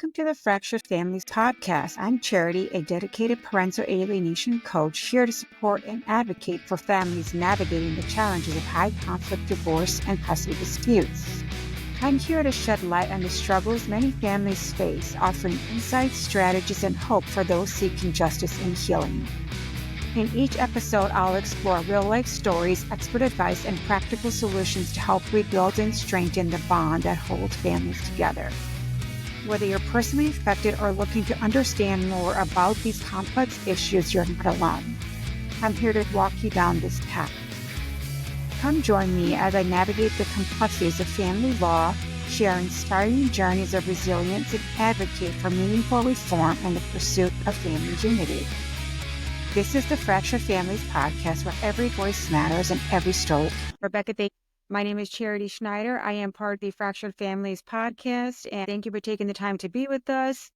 Welcome to the Fractured Families podcast. I'm Charity, a dedicated parental alienation coach here to support and advocate for families navigating the challenges of high conflict divorce and custody disputes. I'm here to shed light on the struggles many families face, offering insights, strategies, and hope for those seeking justice and healing. In each episode, I'll explore real-life stories, expert advice, and practical solutions to help rebuild and strengthen the bond that holds families together. Whether you're personally affected or looking to understand more about these complex issues, you're not alone. I'm here to walk you down this path. Come join me as I navigate the complexities of family law, share inspiring journeys of resilience, and advocate for meaningful reform and the pursuit of family unity. This is the Fractured Families podcast, where every voice matters and every story. Rebecca, my name is Charity Schneider. I am part of the Fractured Families podcast, and thank you for taking the time to be with us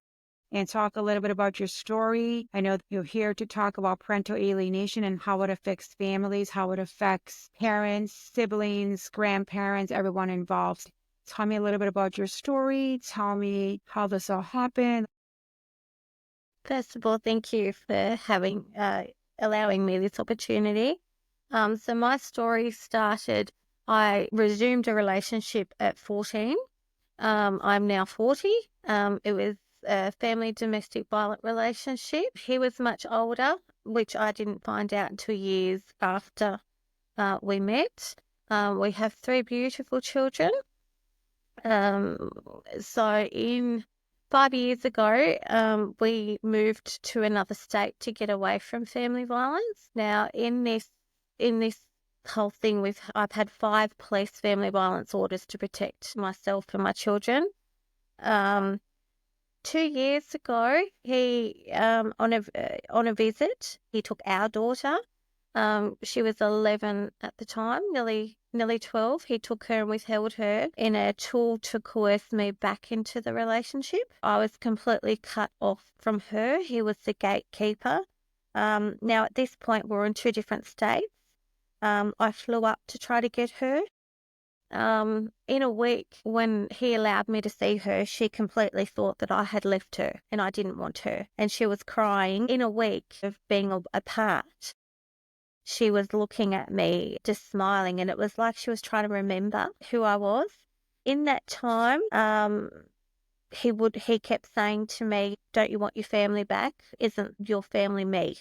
and talk a little bit about your story. I know that you're here to talk about parental alienation and how it affects families, how it affects parents, siblings, grandparents, everyone involved. Tell me a little bit about your story. Tell me how this all happened. First of all, thank you for allowing me this opportunity. So my story started, I resumed a relationship at 14. I'm now 40. It was a family domestic violent relationship. He was much older, which I didn't find out until years after we met. We have 3 beautiful children. So in 5 years ago, we moved to another state to get away from family violence. Now, in this whole thing, I've had 5 police family violence orders to protect myself and my children. 2 years ago, he on a visit, he took our daughter. She was 11 at the time, nearly 12. He took her and withheld her in a tool to coerce me back into the relationship. I was completely cut off from her. He was the gatekeeper. Now at this point, we're in 2 different states. I flew up to try to get her. In a week, when he allowed me to see her, she completely thought that I had left her and I didn't want her. And she was crying. In a week of being apart, she was looking at me, just smiling, and it was like she was trying to remember who I was. In that time, he kept saying to me, "Don't you want your family back? Isn't your family me?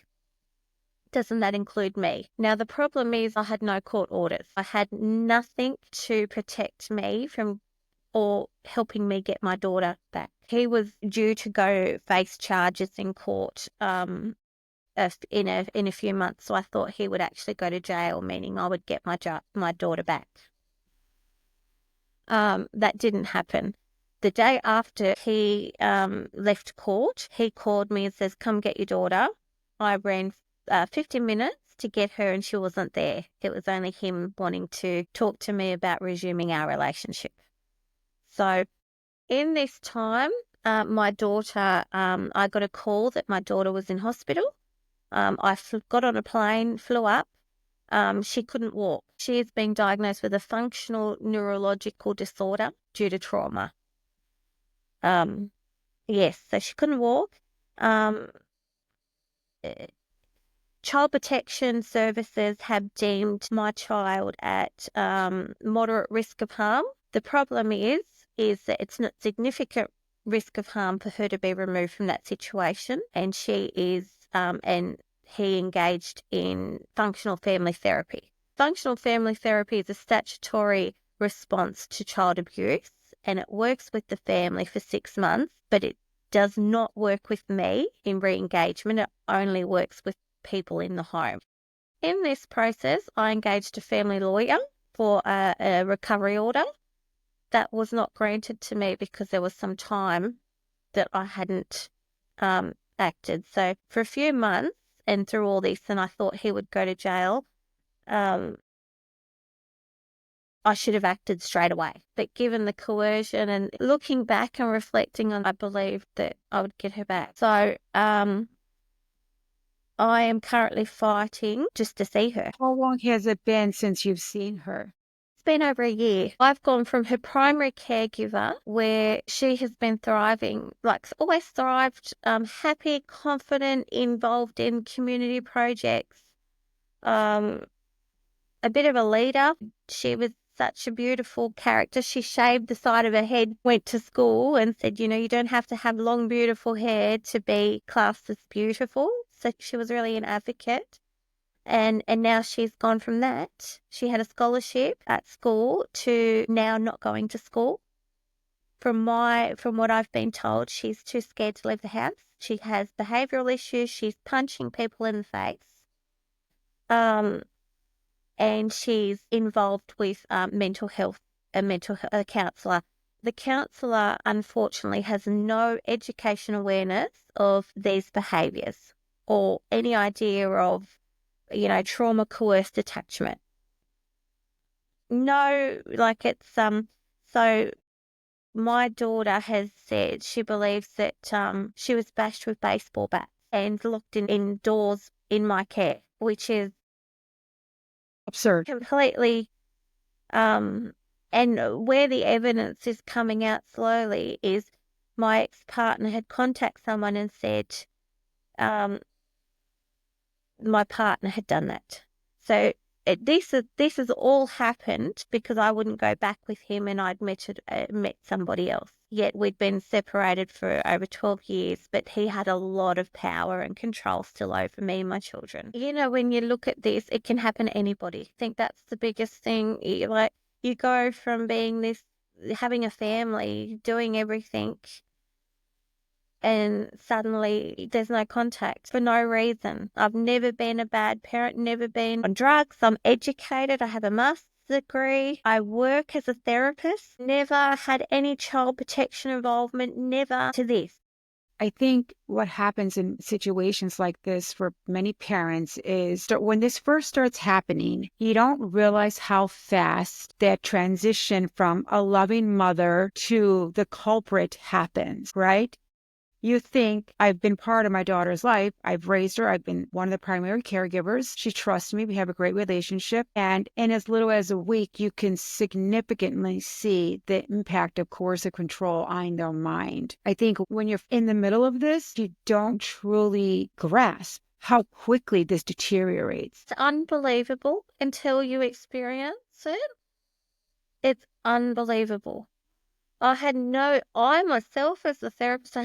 Doesn't that include me?" Now, the problem is I had no court orders. I had nothing to protect me from or helping me get my daughter back. He was due to go face charges in court in a few months, so I thought he would actually go to jail, meaning I would get my daughter back. That didn't happen. The day after he left court, he called me and says, "Come get your daughter." I ran 15 minutes to get her and she wasn't there. It was only him wanting to talk to me about resuming our relationship. So in this time, my daughter, I got a call that my daughter was in hospital. I got on a plane, flew up. She couldn't walk. She is being diagnosed with a functional neurological disorder due to trauma. Yes, so she couldn't walk. Child Protection Services have deemed my child at moderate risk of harm. The problem is that it's not significant risk of harm for her to be removed from that situation, and she is and he engaged in functional family therapy. Functional family therapy is a statutory response to child abuse, and it works with the family for 6 months, but it does not work with me in re-engagement. It only works with people in the home. In this process, I engaged a family lawyer for a recovery order. That was not granted to me because there was some time that I hadn't acted. So for a few months and through all this, and I thought he would go to jail, I should have acted straight away. But given the coercion and looking back and reflecting on, I believed that I would get her back. So I am currently fighting just to see her. How long has it been since you've seen her? been over a year. I've gone from her primary caregiver, where she has been thriving, like always thrived, happy, confident, involved in community projects, a bit of a leader. She was such a beautiful character. She shaved the side of her head, went to school and said, you don't have to have long, beautiful hair to be classed as beautiful. So she was really an advocate. And now she's gone from that. She had a scholarship at school to now not going to school. From what I've been told, she's too scared to leave the house. She has behavioural issues. She's punching people in the face. And she's involved with mental health, a counsellor. The counsellor, unfortunately, has no education awareness of these behaviours or any idea of, trauma coerced attachment. No, like it's so my daughter has said she believes that she was bashed with baseball bats and locked indoors in my care, which is Absurd. completely and where the evidence is coming out slowly is my ex-partner had contacted someone and said my partner had done that. So this has all happened because I wouldn't go back with him and I'd met somebody else. Yet we'd been separated for over 12 years, but he had a lot of power and control still over me and my children. When you look at this, it can happen to anybody. I think that's the biggest thing. You go from having a family, doing everything, and suddenly there's no contact for no reason. I've never been a bad parent, never been on drugs. I'm educated. I have a master's degree. I work as a therapist. Never had any child protection involvement, never to this. I think what happens in situations like this for many parents is that when this first starts happening, you don't realize how fast that transition from a loving mother to the culprit happens, right? You think, I've been part of my daughter's life. I've raised her. I've been one of the primary caregivers. She trusts me. We have a great relationship. And in as little as a week, you can significantly see the impact of coercive control on their mind. I think when you're in the middle of this, you don't truly grasp how quickly this deteriorates. It's unbelievable until you experience it. It's unbelievable. I myself as a therapist,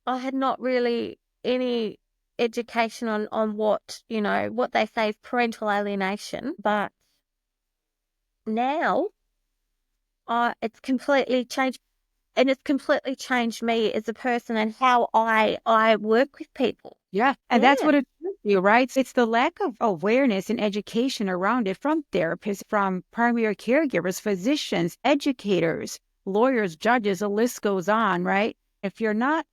I had not really any education on what they say is parental alienation, but now it's completely changed, and it's completely changed me as a person and how I work with people. Yeah. And that's what it should be, right? It's the lack of awareness and education around it from therapists, from primary caregivers, physicians, educators, lawyers, judges, the list goes on, right? If you're not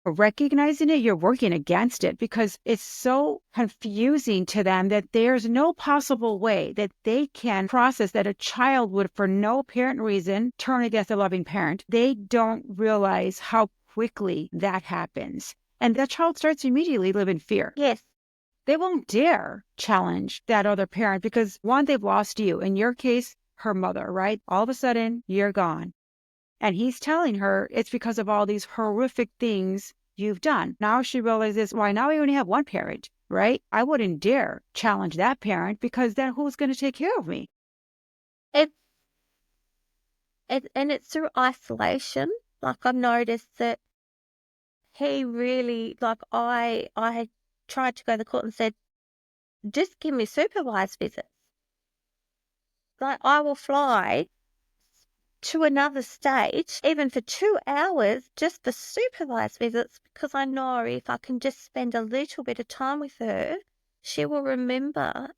recognizing it, you're working against it because it's so confusing to them that there's no possible way that they can process that a child would, for no apparent reason, turn against a loving parent. They don't realize how quickly that happens. And that child starts immediately live in fear. Yes. They won't dare challenge that other parent because, one, they've lost you. In your case, her mother, right? All of a sudden, you're gone. And he's telling her it's because of all these horrific things you've done. Now she realizes, why, now I only have one parent, right? I wouldn't dare challenge that parent because then who's going to take care of me? And it's through isolation. Like I've noticed that he really, like I had tried to go to the court and said, just give me supervised visits. Like I will fly to another state, even for 2 hours, just for supervised visits, because I know if I can just spend a little bit of time with her, she will remember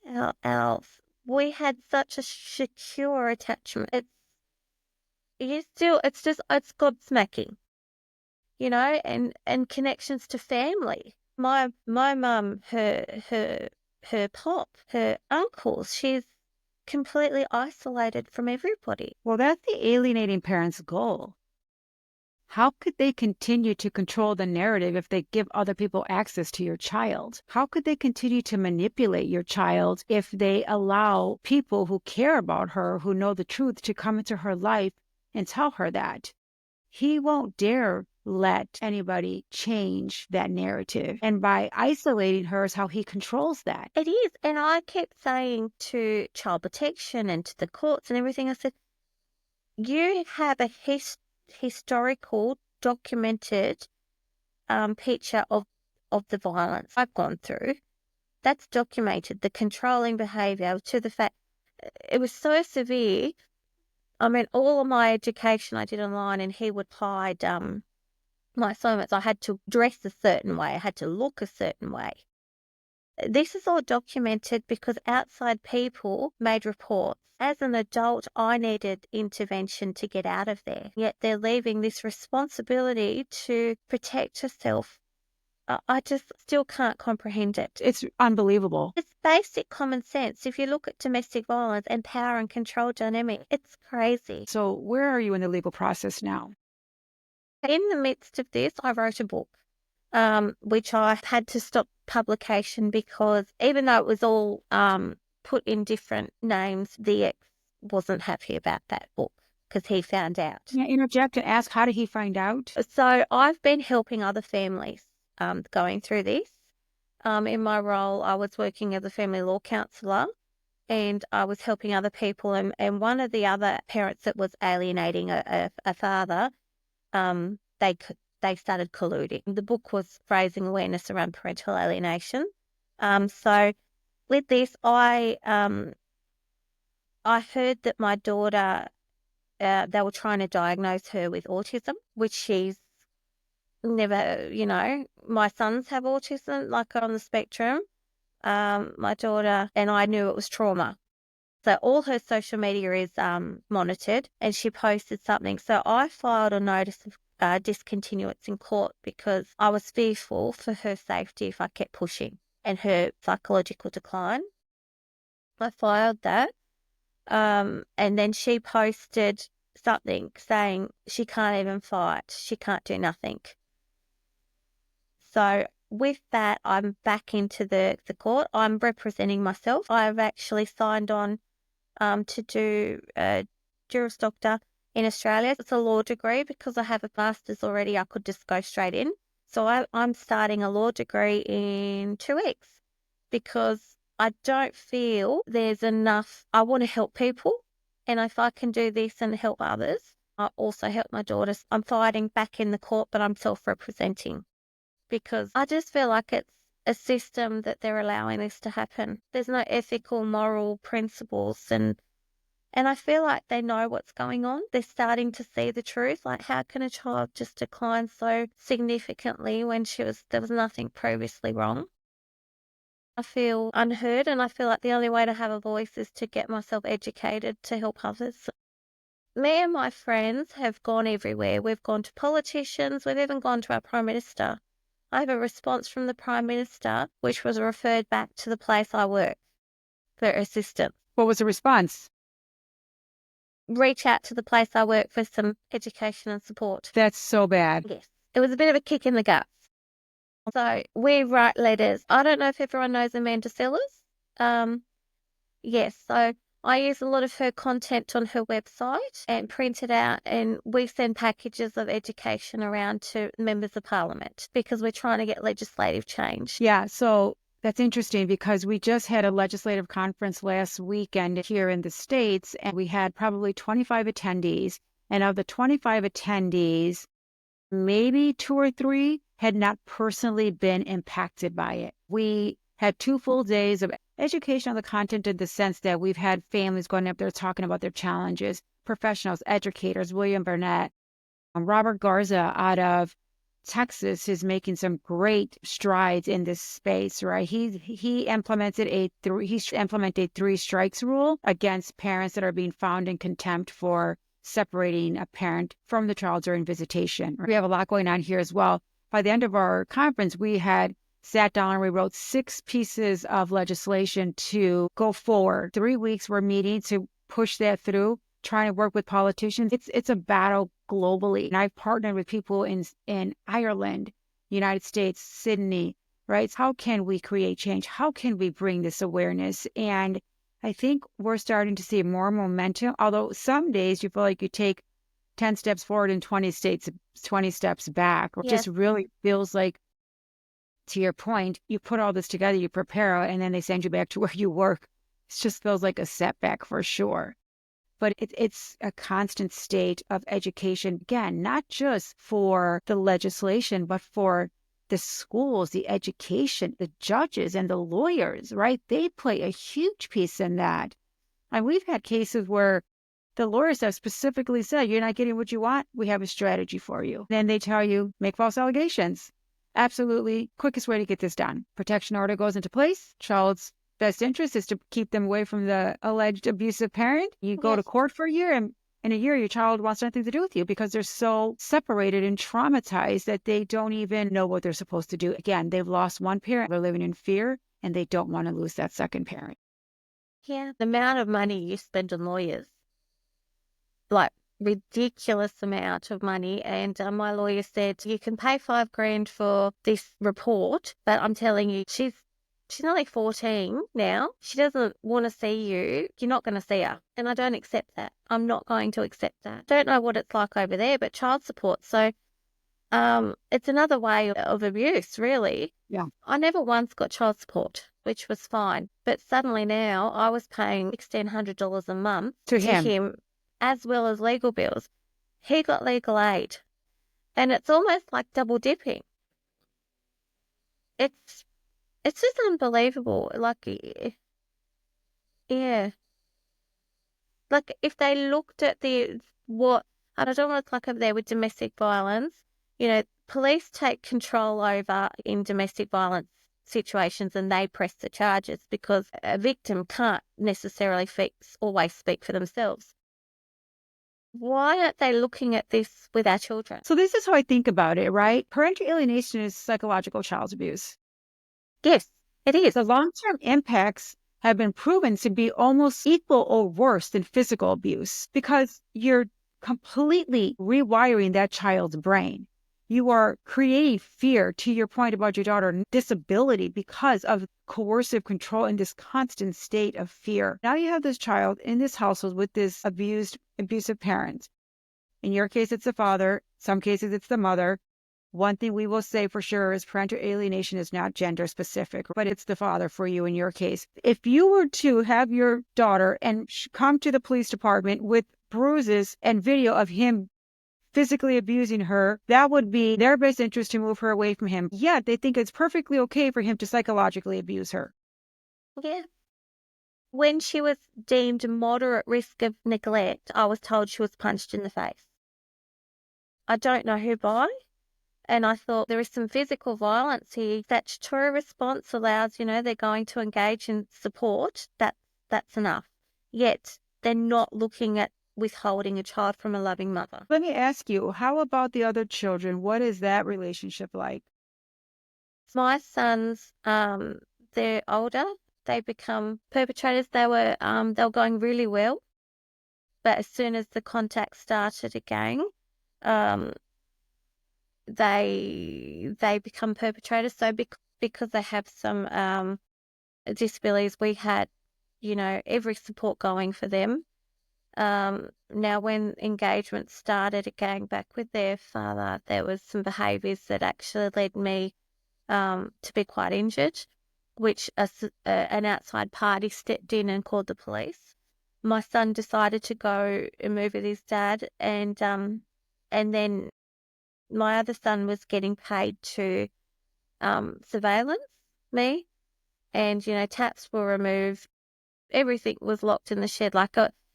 we had such a secure attachment. It's gobsmacking, and connections to family. My mum, her pop, her uncles, she's completely isolated from everybody. Well, that's the alienating parent's goal. How could they continue to control the narrative if they give other people access to your child? How could they continue to manipulate your child if they allow people who care about her, who know the truth, to come into her life and tell her that? He won't dare let anybody change that narrative. And by isolating her is how he controls that. It is. And I kept saying to child protection and to the courts and everything, I said, you have a historical, documented picture of the violence I've gone through. That's documented, the controlling behaviour to the fact it was so severe. I mean, all of my education I did online, and he would hide my assignments. I had to dress a certain way. I had to look a certain way. This is all documented because outside people made reports. As an adult, I needed intervention to get out of there. Yet they're leaving this responsibility to protect herself. I just still can't comprehend it. It's unbelievable. It's basic common sense. If you look at domestic violence and power and control dynamic, it's crazy. So where are you in the legal process now? In the midst of this, I wrote a book, which I had to stop publication because even though it was all put in different names, the ex wasn't happy about that book because he found out. Can I interject and ask, how did he find out? So I've been helping other families going through this. In my role, I was working as a family law counsellor, and I was helping other people. And one of the other parents that was alienating a father, they started colluding. The book was raising awareness around parental alienation. So with this, I heard that my daughter, they were trying to diagnose her with autism, which she's never, my sons have autism, like on the spectrum. My daughter, and I knew it was trauma. So all her social media is monitored, and she posted something. So I filed a notice of discontinuance in court because I was fearful for her safety if I kept pushing and her psychological decline. I filed that. And then she posted something saying she can't even fight. She can't do nothing. So with that, I'm back into the court. I'm representing myself. I've actually signed on to do a Juris Doctor in Australia. It's a law degree. Because I have a master's already, I could just go straight in. So I'm starting a law degree in 2 weeks because I don't feel there's enough. I want to help people. And if I can do this and help others, I also help my daughters. I'm fighting back in the court, but I'm self-representing because I just feel like it's a system that they're allowing this to happen. There's no ethical, moral principles, and I feel like they know what's going on. They're starting to see the truth. Like, how can a child just decline so significantly when there was nothing previously wrong? I feel unheard, and I feel like the only way to have a voice is to get myself educated to help others. Me and my friends have gone everywhere. We've gone to politicians. We've even gone to our Prime Minister. I have a response from the Prime Minister, which was referred back to the place I work for assistance. What was the response? Reach out to the place I work for some education and support. That's so bad. Yes. It was a bit of a kick in the guts. So we write letters. I don't know if everyone knows Amanda Sellers. Yes. So I use a lot of her content on her website and print it out, and we send packages of education around to members of parliament because we're trying to get legislative change. Yeah, so that's interesting because we just had a legislative conference last weekend here in the States, and we had probably 25 attendees. And of the 25 attendees, maybe 2 or 3 had not personally been impacted by it. We had 2 full days of education on the content in the sense that we've had families going up there talking about their challenges, professionals, educators, William Burnett, Robert Garza out of Texas is making some great strides in this space, right? He implemented a 3 strikes rule against parents that are being found in contempt for separating a parent from the child during visitation. We have a lot going on here as well. By the end of our conference, we had sat down and we wrote 6 pieces of legislation to go forward. 3 weeks we're meeting to push that through. trying to work with politicians. It's a battle globally. And I've partnered with people in Ireland, United States, Sydney, right? How can we create change? How can we bring this awareness? And I think we're starting to see more momentum, although some days you feel like you take 10 steps forward and 20 steps back. It Yes. just really feels like, to your point, you put all this together, you prepare, and then they send you back to where you work. It just feels like a setback for sure. But it's a constant state of education, again, not just for the legislation, but for the schools, the education, the judges, and the lawyers, right? They play a huge piece in that. And we've had cases where the lawyers have specifically said, you're not getting what you want, we have a strategy for you. Then they tell you, make false allegations. Absolutely quickest way to get this done. Protection order goes into place. Child's best interest is to keep them away from the alleged abusive parent. You go to court for a year, and in a year, your child wants nothing to do with you because they're so separated and traumatized that they don't even know what they're supposed to do. Again, they've lost one parent, they're living in fear, and they don't want to lose that second parent. Yeah. The amount of money you spend on lawyers, like ridiculous amount of money. And my lawyer said, you can pay $5,000 for this report, but I'm telling you, she's only 14 now. She doesn't want to see you. You're not going to see her. And I don't accept that. I'm not going to accept that. Don't know what it's like over there, but child support. So it's another way of abuse, really. Yeah. I never once got child support, which was fine. But suddenly now I was paying $1,600 a month To him. as well as legal bills. He got legal aid. And it's almost like double dipping. It's just unbelievable. Like, yeah. Like, if they looked at and I don't know, it's like over there with domestic violence, police take control over in domestic violence situations and they press the charges because a victim can't necessarily always speak for themselves. Why aren't they looking at this with our children? So this is how I think about it, right? Parental alienation is psychological child abuse. Yes, it is. The long-term impacts have been proven to be almost equal or worse than physical abuse because you're completely rewiring that child's brain. You are creating fear, to your point about your daughter, disability because of coercive control and this constant state of fear. Now you have this child in this household with this abusive parent. In your case, it's the father. Some cases, it's the mother. One thing we will say for sure is parental alienation is not gender specific, but it's the father for you in your case. If you were to have your daughter and come to the police department with bruises and video of him physically abusing her, that would be their best interest to move her away from him. Yet they think it's perfectly okay for him to psychologically abuse her. Yeah. When she was deemed moderate risk of neglect, I was told she was punched in the face. I don't know who by. And I thought there is some physical violence here. Statutory response allows, they're going to engage in support. That's enough. Yet they're not looking at withholding a child from a loving mother. Let me ask you, how about the other children? What is that relationship like? My sons, they're older. They become perpetrators. They were going really well. But as soon as the contact started again, they become perpetrators. So because they have some disabilities, we had, every support going for them. Now, when engagement started again back with their father, there was some behaviours that actually led me to be quite injured, which an outside party stepped in and called the police. My son decided to go and move with his dad, and then my other son was getting paid to surveillance me, and taps were removed. Everything was locked in the shed.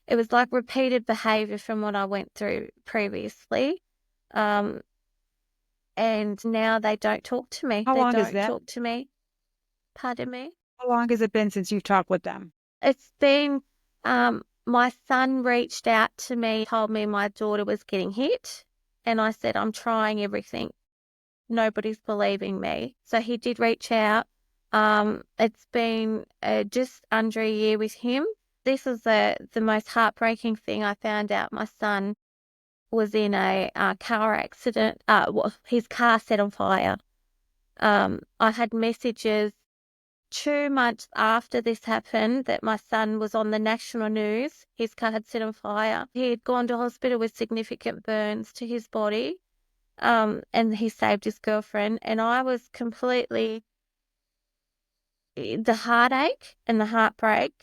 It was like repeated behaviour from what I went through previously. And now they don't talk to me. How long is They don't that? talk to me. Pardon me? How long has it been since you've talked with them? It's been, my son reached out to me, told me my daughter was getting hit. And I said, I'm trying everything. Nobody's believing me. So he did reach out. It's been just under a year with him. This is the most heartbreaking thing. I found out my son was in a car accident. Well, his car set on fire. I had messages 2 months after this happened that my son was on the national news. His car had set on fire. He had gone to hospital with significant burns to his body, and he saved his girlfriend. And I was completely, the heartache and the heartbreak,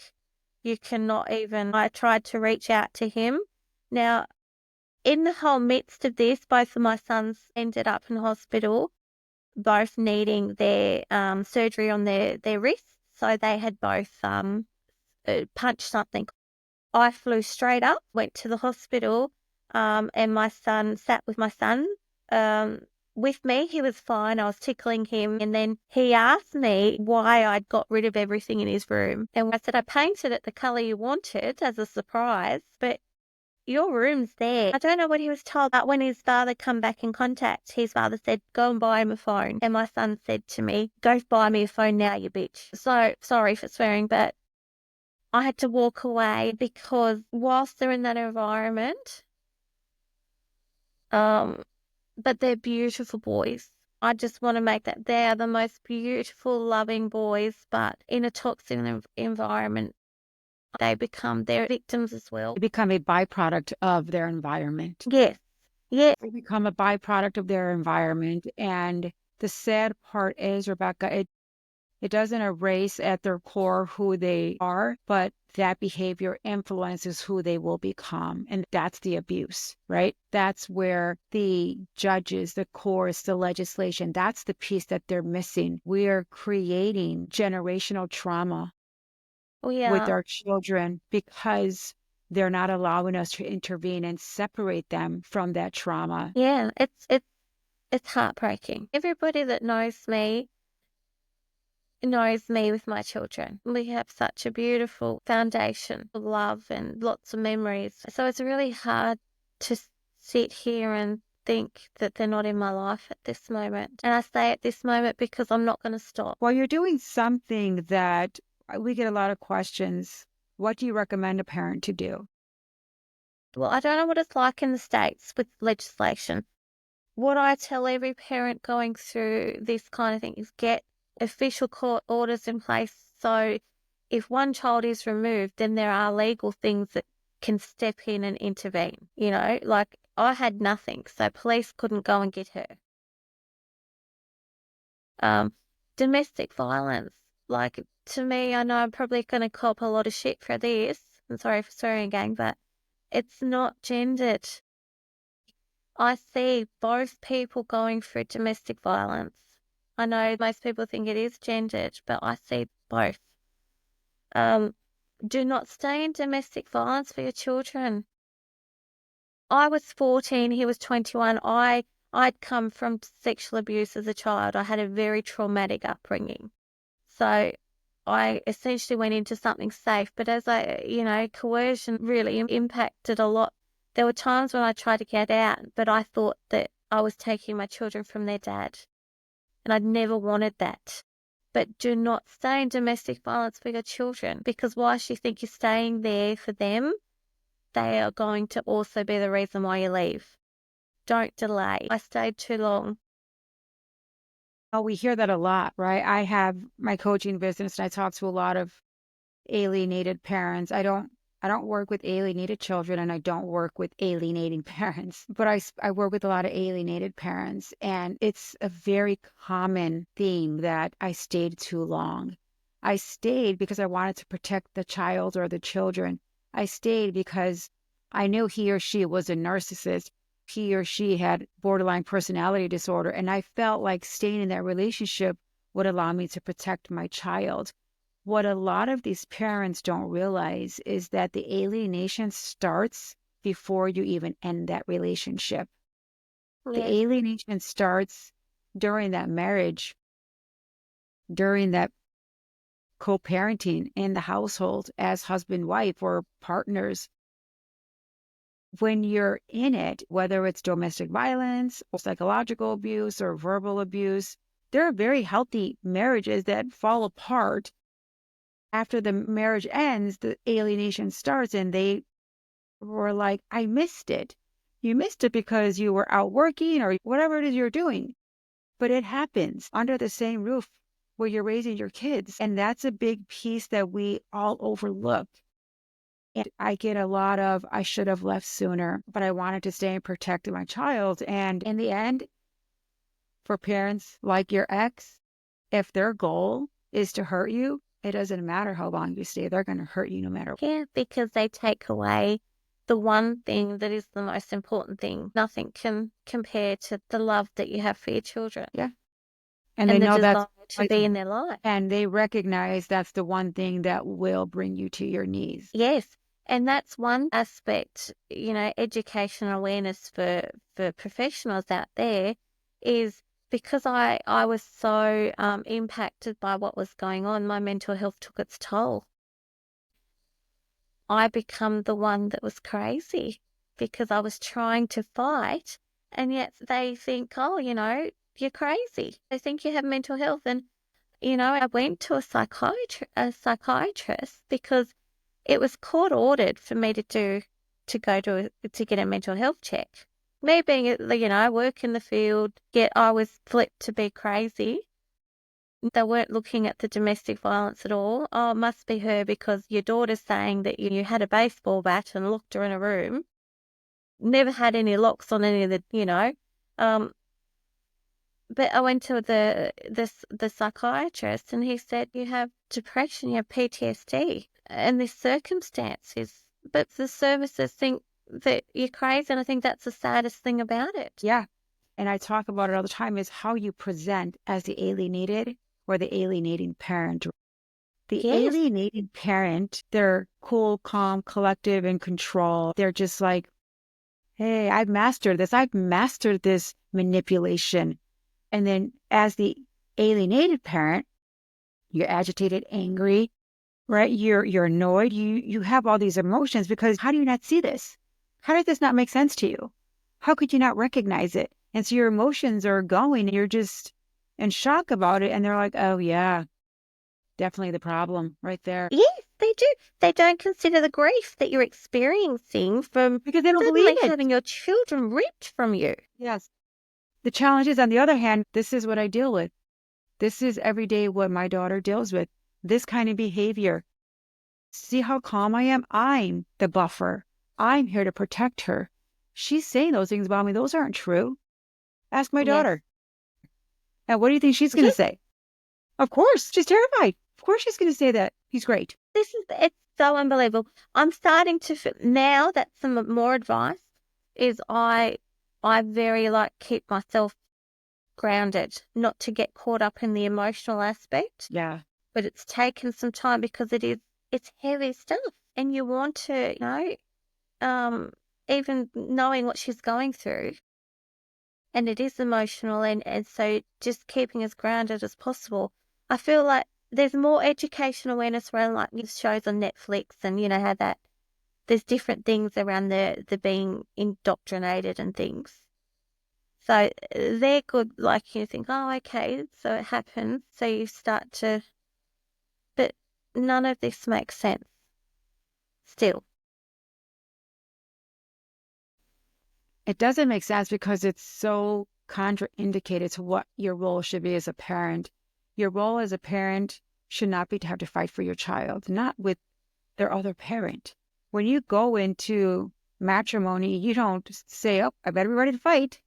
you cannot even, I tried to reach out to him. Now, in the whole midst of this, both of my sons ended up in hospital, both needing their surgery on their wrists. So they had both punched something. I flew straight up, went to the hospital, and my son sat with my son with me. He was fine. I was tickling him. And then he asked me why I'd got rid of everything in his room. And I said, I painted it the colour you wanted as a surprise, but your room's there. I don't know what he was told, but when his father come back in contact, his father said, go and buy him a phone. And my son said to me, go buy me a phone now, you bitch. So sorry for swearing, but I had to walk away because whilst they're in that environment, but they're beautiful boys. I just want to make that they are the most beautiful, loving boys, but in a toxic environment, they're victims as well. They become a byproduct of their environment. Yes. Yes. They become a byproduct of their environment. And the sad part is, Rebecca, it doesn't erase at their core who they are, but that behavior influences who they will become. And that's the abuse, right? That's where the judges, the courts, the legislation, that's the piece that they're missing. We're creating generational trauma with our children because they're not allowing us to intervene and separate them from that trauma. Yeah, it's heartbreaking. Everybody that knows me with my children. We have such a beautiful foundation of love and lots of memories. So it's really hard to sit here and think that they're not in my life at this moment. And I say at this moment because I'm not going to stop. Well, you're doing something that we get a lot of questions. What do you recommend a parent to do? Well, I don't know what it's like in the States with legislation. What I tell every parent going through this kind of thing is get official court orders in place. So if one child is removed, then there are legal things that can step in and intervene. Like I had nothing, so police couldn't go and get her. Domestic violence. Like, to me, I know I'm probably going to cop a lot of shit for this. I'm sorry for swearing again, but it's not gendered. I see both people going through domestic violence. I know most people think it is gendered, but I see both. Do not stay in domestic violence for your children. I was 14, he was 21. I'd come from sexual abuse as a child. I had a very traumatic upbringing. So I essentially went into something safe. But as coercion really impacted a lot. There were times when I tried to get out, but I thought that I was taking my children from their dad. And I'd never wanted that. But do not stay in domestic violence for your children, because whilst you think you're staying there for them, they are going to also be the reason why you leave. Don't delay. I stayed too long. Oh, we hear that a lot, right? I have my coaching business and I talk to a lot of alienated parents. I don't work with alienated children and I don't work with alienating parents, but I work with a lot of alienated parents, and it's a very common theme that I stayed too long. I stayed because I wanted to protect the child or the children. I stayed because I knew he or she was a narcissist. He or she had borderline personality disorder, and I felt like staying in that relationship would allow me to protect my child. What a lot of these parents don't realize is that the alienation starts before you even end that relationship. The Yes. alienation starts during that marriage, during that co-parenting in the household as husband, wife, or partners. When you're in it, whether it's domestic violence or psychological abuse or verbal abuse, there are very healthy marriages that fall apart After the marriage ends, the alienation starts, and they were like, I missed it. You missed it because you were out working or whatever it is you're doing. But it happens under the same roof where you're raising your kids. And that's a big piece that we all overlook. And I get a lot of, I should have left sooner, but I wanted to stay and protect my child. And in the end, for parents like your ex, if their goal is to hurt you, it doesn't matter how long you stay, they're going to hurt you no matter what. Yeah, because they take away the one thing that is the most important thing. Nothing can compare to the love that you have for your children. Yeah. And And they the know desire that's to be in their life. and they recognize that's the one thing that will bring you to your knees. Yes. And that's one aspect, education and awareness for professionals out there is because I was so impacted by what was going on, my mental health took its toll. I become the one that was crazy because I was trying to fight, and yet they think, oh, you're crazy. They think you have mental health. And, I went to a psychiatrist because it was court ordered for me to get a mental health check. Me being, I work in the field, yet I was flipped to be crazy. They weren't looking at the domestic violence at all. Oh, it must be her because your daughter's saying that you had a baseball bat and locked her in a room. Never had any locks on any of the. But I went to the psychiatrist and he said, you have depression, you have PTSD, and this circumstance is. But the services think that you're crazy, and I think that's the saddest thing about it. Yeah. And I talk about it all the time is how you present as the alienated or the alienating parent. The Yes. alienating parent, they're cool, calm, collective, in control. They're just like, hey, I've mastered this. I've mastered this manipulation. And then as the alienated parent, you're agitated, angry, right? You're annoyed. You have all these emotions because how do you not see this? How did this not make sense to you? How could you not recognize it? And so your emotions are going and you're just in shock about it. And they're like, oh yeah, definitely the problem right there. Yes, they do. They don't consider the grief that you're experiencing from Because they don't suddenly believe it. having your children ripped from you. Yes. The challenge is, on the other hand, this is what I deal with. This is every day what my daughter deals with. This kind of behavior. See how calm I am? I'm the buffer. I'm here to protect her. She's saying those things about me. Those aren't true. Ask my Yes. daughter. And what do you think she's going to Yes. say? Of course. She's terrified. Of course she's going to say that. He's great. It's so unbelievable. I'm starting to now that's some more advice is I very keep myself grounded, not to get caught up in the emotional aspect. Yeah. But it's taken some time because it's heavy stuff, and you want to, even knowing what she's going through, and it is emotional, and so just keeping as grounded as possible. I feel like there's more education awareness around these shows on Netflix, and how that there's different things around the being indoctrinated and things. So they're good. You think, oh, okay, so it happens. So you start to, but none of this makes sense. Still, It doesn't make sense because it's so contraindicated to what your role should be as a parent. Your role as a parent should not be to have to fight for your child, not with their other parent. When you go into matrimony, you don't say, oh, I better be ready to fight.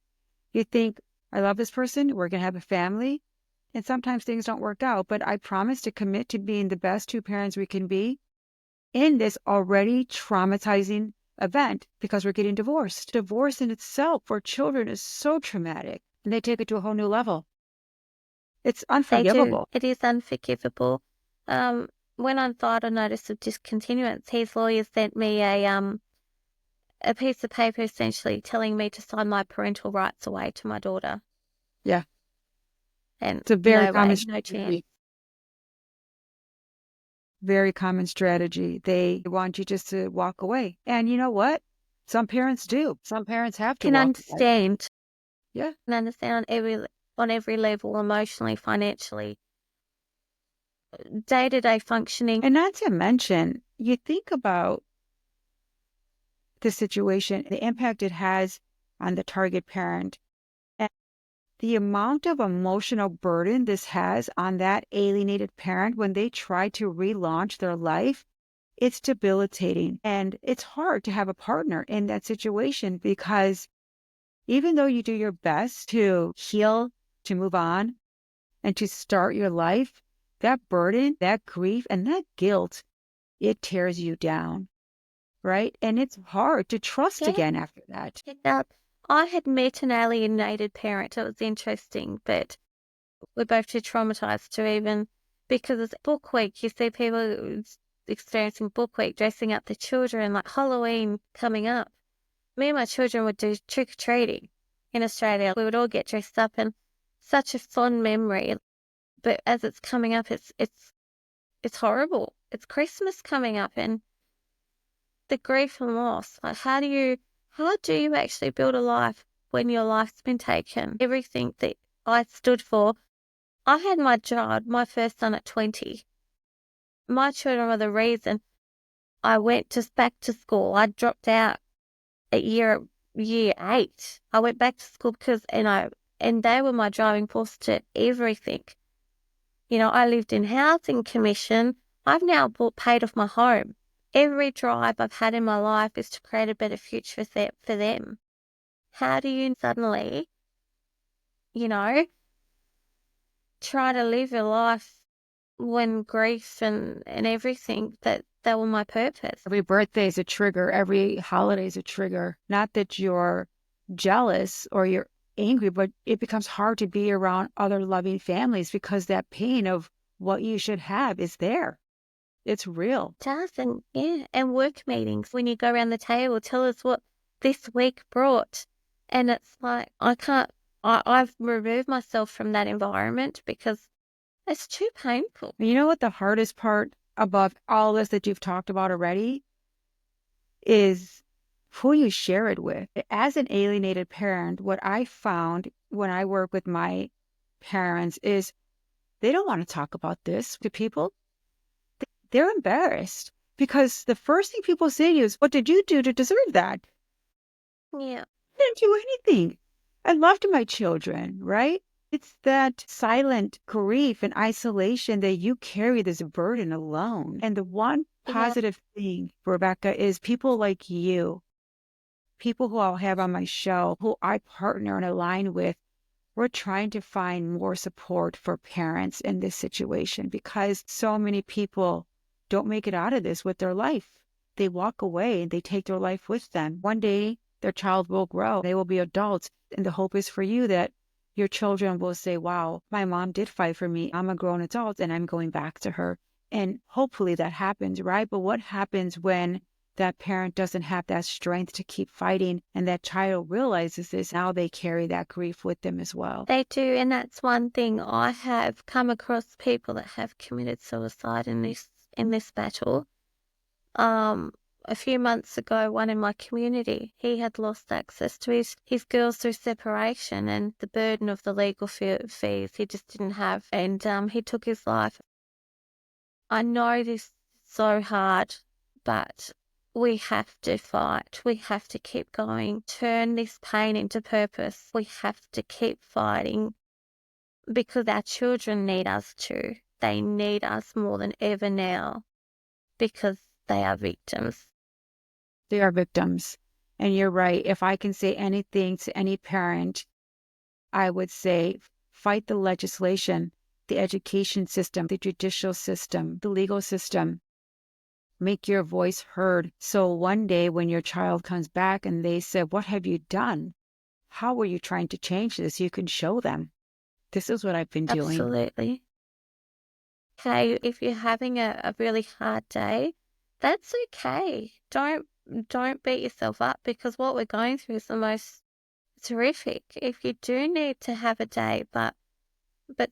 You think, I love this person. We're going to have a family. And sometimes things don't work out, but I promise to commit to being the best two parents we can be in this already traumatizing event because we're getting divorced. Divorce in itself for children is so traumatic, and they take it to a whole new level. It's unforgivable. It is unforgivable. When I filed a notice of discontinuance, his lawyer sent me a piece of paper essentially telling me to sign my parental rights away to my daughter. Yeah. And it's a very no common way, no strategy. chance. Very common strategy. They want you just to walk away. And you know what? Some parents do. Some parents have to Can walk understand. away. Yeah. Can understand on every level, emotionally, financially. day-to-day functioning. And not to mention, you think about the situation, the impact it has on the target parent, and the amount of emotional burden this has on that alienated parent when they try to relaunch their life. It's debilitating. And it's hard to have a partner in that situation because even though you do your best to heal, to move on, and to start your life, that burden, that grief, and that guilt, it tears you down, right? And it's hard to trust again after that. I had met an alienated parent. It was interesting, but we're both too traumatized to even, because it's book week. You see people experiencing book week, dressing up their children, like Halloween coming up. Me and my children would do trick-or-treating in Australia. We would all get dressed up, and such a fond memory. But as it's coming up, it's horrible. It's Christmas coming up, and the grief and loss. Like, how do you actually build a life when your life's been taken? Everything that I stood for. I had my child, my first son, at 20. My children were the reason I went back to school. I dropped out at year 8. I went back to school because, and they were my driving force to everything. I lived in housing commission. I've now paid off my home. Every drive I've had in my life is to create a better future for them. How do you suddenly, try to live your life when grief and everything, that were my purpose? Every birthday is a trigger. Every holiday is a trigger. Not that you're jealous or you're angry, but it becomes hard to be around other loving families because that pain of what you should have is there. It's real. It does, and work meetings, when you go around the table, tell us what this week brought. And it's like, I've removed myself from that environment because it's too painful. You know what the hardest part above all this that you've talked about already is who you share it with. As an alienated parent, what I found when I work with my parents is they don't want to talk about this to people. They're embarrassed because the first thing people say to you is, what did you do to deserve that? Yeah. I didn't do anything. I loved my children, right? It's that silent grief and isolation that you carry this burden alone. And the one positive thing, Rebecca, is people like you, people who I'll have on my show, who I partner and align with, we're trying to find more support for parents in this situation because so many people don't make it out of this with their life. They walk away and they take their life with them. One day, their child will grow. They will be adults. And the hope is for you that your children will say, wow, my mom did fight for me. I'm a grown adult and I'm going back to her. And hopefully that happens, right? But what happens when that parent doesn't have that strength to keep fighting and that child realizes this? Now they carry that grief with them as well. They do. And that's one thing. I have come across people that have committed suicide in this battle. A few months ago, one in my community, he had lost access to his girls through separation, and the burden of the legal fees he just didn't have, and he took his life. I know this is so hard, but we have to fight. We have to keep going. Turn this pain into purpose. We have to keep fighting because our children need us too. They need us more than ever now because they are victims. They are victims. And you're right. If I can say anything to any parent, I would say fight the legislation, the education system, the judicial system, the legal system. Make your voice heard. So one day when your child comes back and they say, what have you done? How were you trying to change this? You can show them. This is what I've been doing. Absolutely. Okay, if you're having a really hard day, that's okay. Don't beat yourself up because what we're going through is the most terrific. If you do need to have a day, but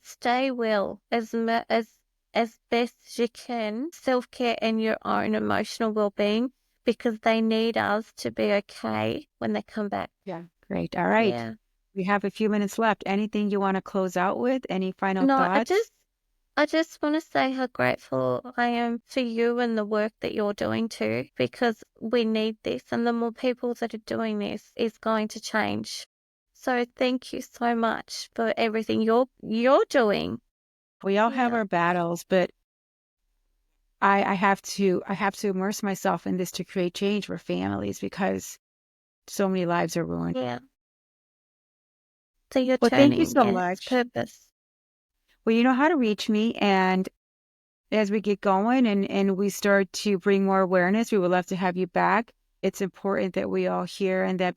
stay well as best as you can. Self-care and your own emotional well-being because they need us to be okay when they come back. Yeah, great. All right. Yeah. We have a few minutes left. Anything you want to close out with? Any final No, thoughts? I just want to say how grateful I am for you and the work that you're doing too, because we need this, and the more people that are doing this is going to change. So thank you so much for everything you're doing. We all have Yeah. our battles, but I have to immerse myself in this to create change for families because so many lives are ruined. Yeah. So you're Well, thank you turning, so yes, much. purpose. Well, you know how to reach me, and as we get going and we start to bring more awareness, we would love to have you back. It's important that we all hear and that,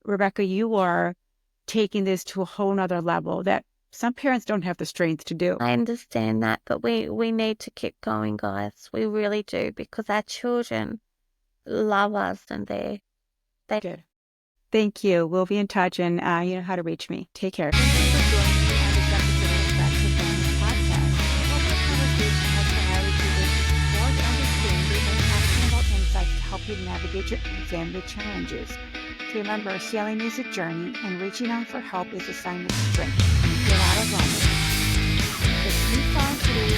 Rebecca, you are taking this to a whole nother level that some parents don't have the strength to do. I understand that, but we need to keep going, guys. We really do, because our children love us and they Good. Thank you. We'll be in touch, and you know how to reach me. Take care. Thank you for joining me on this episode of Facts of Family Podcast. I hope the conversation has provided you with support, understanding, and actionable insights to help you navigate your own family challenges. So remember, healing is a journey, and reaching out for help is a sign of strength. You're not alone. If you found today,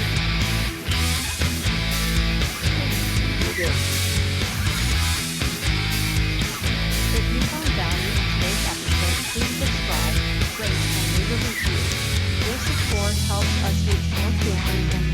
if you found value in today's episode, please subscribe, rate, and leave a review. Your support helps us reach more families and